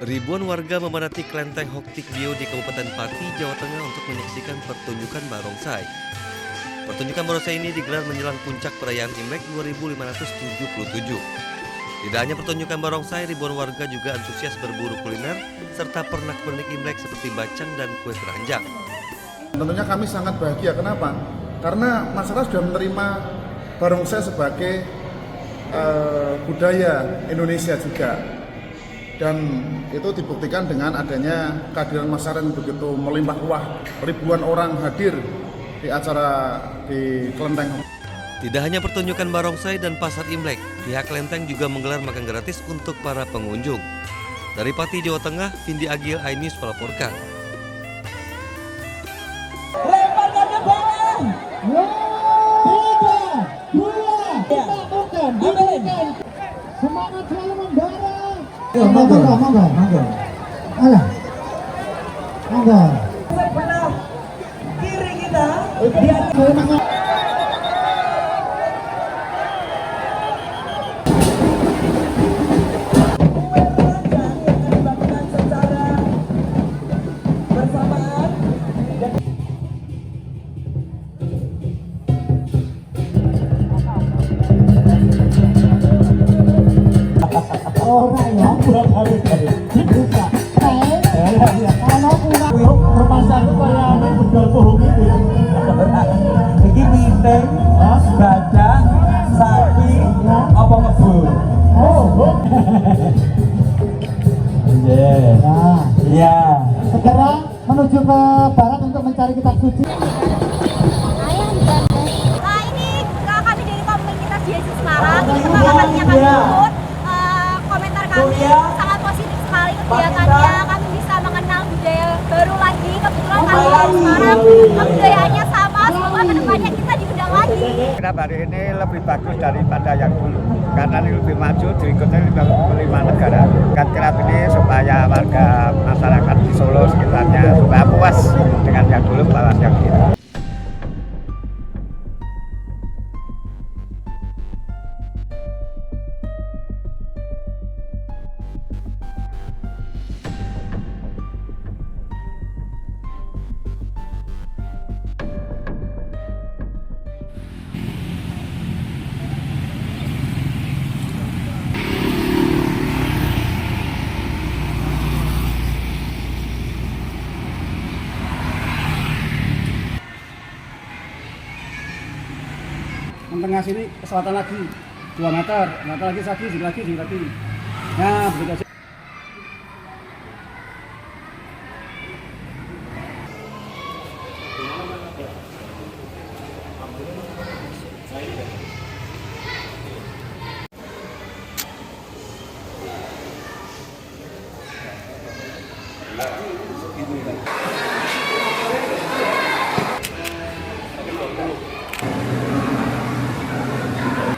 Ribuan warga memadati kelenteng Hoktik Bio di Kabupaten Pati, Jawa Tengah untuk menyaksikan pertunjukan barongsai. Pertunjukan barongsai ini digelar menjelang puncak perayaan Imlek 2577. Tidak hanya pertunjukan barongsai, ribuan warga juga antusias berburu kuliner serta pernak-pernik Imlek seperti bacang dan kue keranjang. Tentunya kami sangat bahagia. Kenapa? Karena masyarakat sudah menerima barongsai sebagai budaya Indonesia juga. Dan itu dibuktikan dengan adanya kehadiran masyarakat yang begitu melimpah ruah. Ribuan orang hadir di acara di kelenteng. Tidak hanya pertunjukan barongsai dan pasar Imlek, pihak kelenteng juga menggelar makan gratis untuk para pengunjung. Dari Pati, Jawa Tengah, Vindi Agil, iNews melaporkan. Semangat selalu membara. Monggo. Alah. Monggo. Sebelah kiri kita dia iki piting, badak, sapi, apa kebun? Iya. Segera menuju ke barat untuk mencari kitab suci. Nah, ini kami dari komunitas Yesus Semarang. Ini pertama kalinya kami ikut. Komentar kami sangat positif sekali kegiatannya. Kami bisa mengenal budaya baru lagi. Kebetulan kami dari Semarang, kebudayaannya sama. Semoga kedepannya kita diundang lagi. Kenapa hari ini lebih bagus daripada yang dulu? Karena ini lebih maju, diikuti 5 negara. Kan kirap ini supaya warga masyarakat di Solo sekitarnya supaya puas dengan yang dulu bahwa yang ini. Tengah sini ke selatan lagi 2 meter lagi sini lagi. Nah, begitu aja.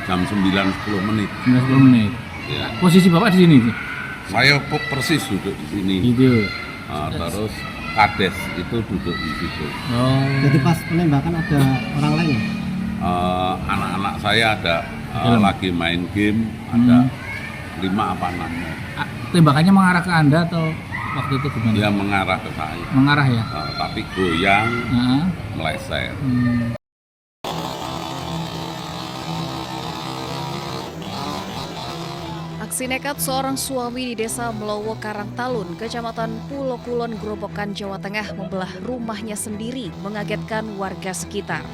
Jam 9.10 menit. 10 menit. Ya. Posisi Bapak di sini? Saya persis duduk di sini. Gitu. Terus Kades itu duduk di situ. Oh. Jadi pas penembakan ada orang lain? Anak-anak saya ada lagi main game, ada 5 apa 6. Tembakannya mengarah ke Anda atau waktu itu gimana? Dia mengarah ke saya. Mengarah ya? Tapi goyang, meleset. Aksi nekat seorang suami di desa Melowo Karangtalun, Kecamatan Pulo Kulon, Grobogan, Jawa Tengah membelah rumahnya sendiri mengagetkan warga sekitar.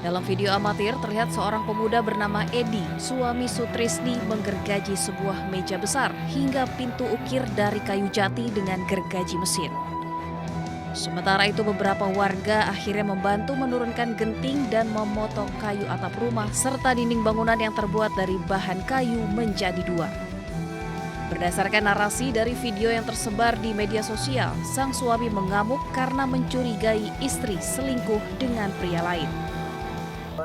Dalam video amatir terlihat seorang pemuda bernama Edi, suami Sutrisni, menggergaji sebuah meja besar hingga pintu ukir dari kayu jati dengan gergaji mesin. Sementara itu beberapa warga akhirnya membantu menurunkan genting dan memotong kayu atap rumah serta dinding bangunan yang terbuat dari bahan kayu menjadi 2. Berdasarkan narasi dari video yang tersebar di media sosial, sang suami mengamuk karena mencurigai istri selingkuh dengan pria lain.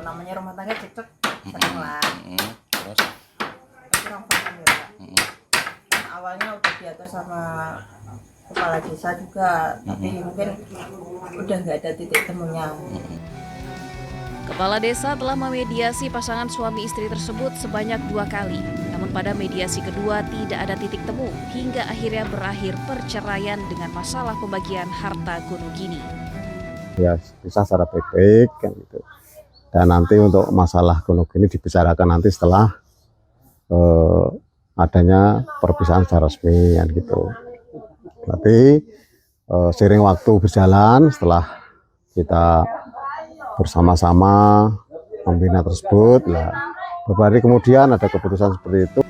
namanya rumah tangga cocok sering lah. Terus Kurang paham ya. Awalnya udah diatur sama kepala desa juga, tapi mungkin udah nggak ada titik temunya. Kepala desa telah memediasi pasangan suami istri tersebut sebanyak 2 kali. Namun pada mediasi kedua tidak ada titik temu hingga akhirnya berakhir perceraian dengan masalah pembagian harta gonogini. Ya bisa secara baik-baik kan gitu. Dan nanti untuk masalah gonogini dibicarakan nanti setelah adanya perpisahan secara resmi kan gitu. Berarti seiring waktu berjalan setelah kita bersama-sama membina tersebut, beberapa hari kemudian ada keputusan seperti itu.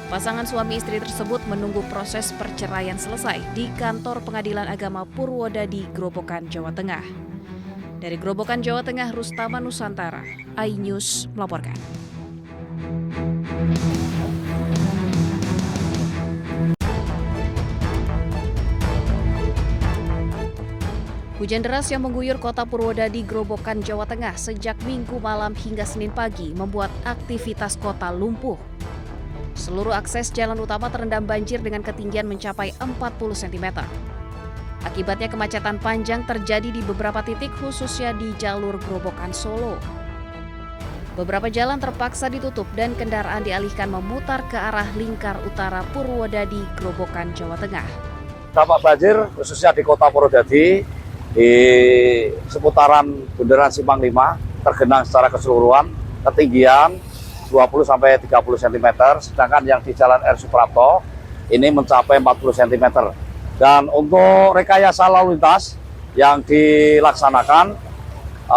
Pasangan suami istri tersebut menunggu proses perceraian selesai di kantor Pengadilan Agama Purwodadi, Grobogan, Jawa Tengah. Dari Grobogan, Jawa Tengah, Rustama Nusantara, iNews melaporkan. Hujan deras yang mengguyur kota Purwodadi, Grobogan, Jawa Tengah sejak Minggu malam hingga Senin pagi membuat aktivitas kota lumpuh. Seluruh akses jalan utama terendam banjir dengan ketinggian mencapai 40 cm. Akibatnya kemacetan panjang terjadi di beberapa titik khususnya di jalur Grobogan Solo. Beberapa jalan terpaksa ditutup dan kendaraan dialihkan memutar ke arah lingkar utara Purwodadi, Grobogan, Jawa Tengah. Dampak banjir khususnya di kota Purwodadi di seputaran Bundaran Simpang 5 tergenang secara keseluruhan ketinggian 20-30 cm, sedangkan yang di Jalan R. Suprapto ini mencapai 40 cm. Dan untuk rekayasa lalu lintas yang dilaksanakan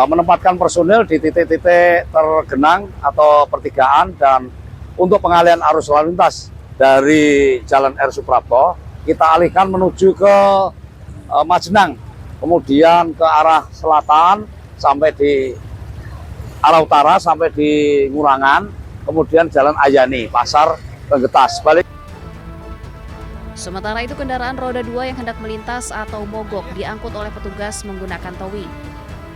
menempatkan personil di titik-titik tergenang atau pertigaan, dan untuk pengalihan arus lalu lintas dari Jalan R. Suprapto kita alihkan menuju ke Majenang, kemudian ke arah selatan sampai di arah utara sampai di Ngurangan, kemudian Jalan Ayani, Pasar Penggetas. Sementara itu kendaraan roda 2 yang hendak melintas atau mogok diangkut oleh petugas menggunakan towing.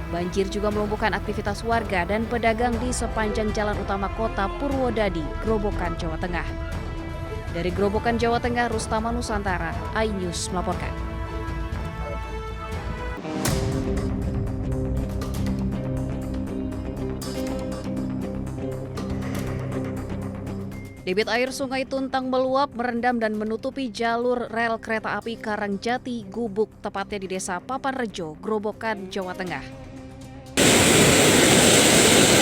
Banjir juga melumpuhkan aktivitas warga dan pedagang di sepanjang jalan utama kota Purwodadi, Grobogan, Jawa Tengah. Dari Grobogan, Jawa Tengah, Rustama Nusantara, iNews melaporkan. Debit air Sungai Tuntang meluap, merendam dan menutupi jalur rel kereta api Karangjati Gubuk, tepatnya di Desa Papanrejo, Grobogan, Jawa Tengah.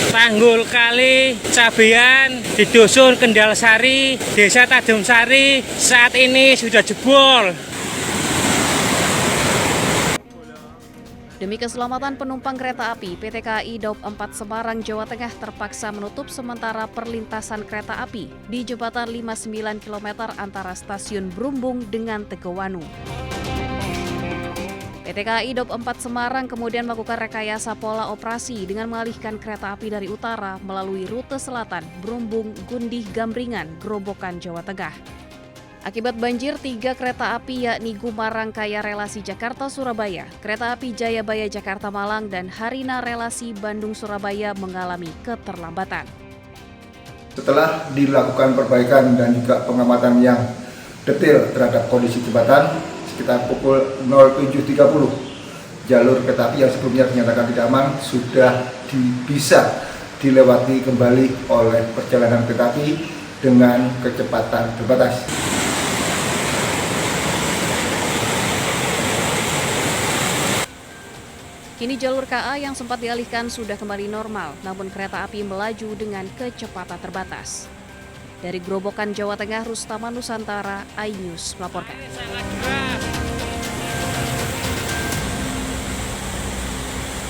Tanggul Kali Cabean di Dusun Kendalsari, Desa Tadumsari saat ini sudah jebol. Demi keselamatan penumpang kereta api, PT KAI Daup 4 Semarang, Jawa Tengah terpaksa menutup sementara perlintasan kereta api di jembatan 59 km antara stasiun Brumbung dengan Tegowanu. PT KAI Daup 4 Semarang kemudian melakukan rekayasa pola operasi dengan mengalihkan kereta api dari utara melalui rute selatan Brumbung, Gundih, Gambringan, Grobogan, Jawa Tengah. Akibat banjir, 3 kereta api yakni Gumarangkaya relasi Jakarta-Surabaya, kereta api Jayabaya Jakarta-Malang, dan Harina relasi Bandung-Surabaya mengalami keterlambatan. Setelah dilakukan perbaikan dan juga pengamatan yang detail terhadap kondisi jembatan, sekitar pukul 07.30, jalur kereta api yang sebelumnya dinyatakan tidak aman sudah bisa dilewati kembali oleh perjalanan kereta api dengan kecepatan terbatas. Kini jalur KA yang sempat dialihkan sudah kembali normal, namun kereta api melaju dengan kecepatan terbatas. Dari Grobogan, Jawa Tengah, Rustama Nusantara, iNews melaporkan.